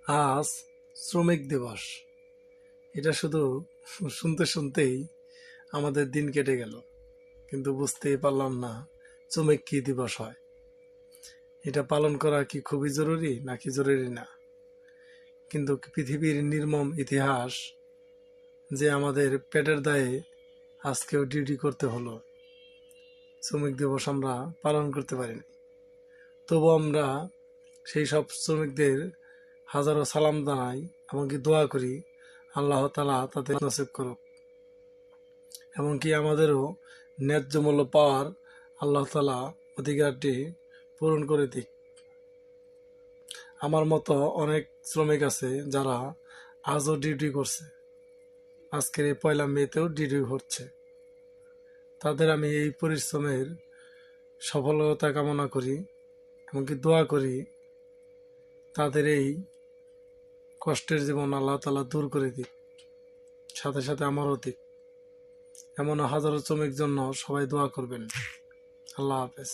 আজ শ্রমিক দিবস। এটা শুধু শুনতে শুনতেই আমাদের দিন কেটে গেল, কিন্তু বুঝতেই পারলাম না শ্রমিক কি দিবস হয়। এটা পালন করা কি খুবই জরুরি নাকি জরুরি না? কিন্তু পৃথিবীর নির্মম ইতিহাস যে আমাদের পেটের দায়ে আজকেও ডিউটি করতে হলো, শ্রমিক দিবস আমরা পালন করতে পারিনি। তবু আমরা সেই সব শ্রমিকদের হাজারো সালাম জানাই, এমনকি দোয়া করি আল্লাহ তাআলা তাদের নসিব করুক, এমনকি আমাদেরও ন্যায্য মূল্য পাওয়ার আল্লাহ তাআলা অধিকারটি পূরণ করে দিক। আমার মতো অনেক শ্রমিক আছে যারা আজও ডিউটি করছে, আজকের এই 1 মেতেও ডিউটি হচ্ছে। তাদের আমি এই পরিশ্রমের সফলতা কামনা করি, এমনকি দোয়া করি তাদের এই কষ্টের জীবন আল্লাহ তাআলা দূর করে দিক, সাথে সাথে আমারও দিক। এমন হাজারো শ্রমিক জন্য সবাই দোয়া করবেন। আল্লাহ হাফেজ।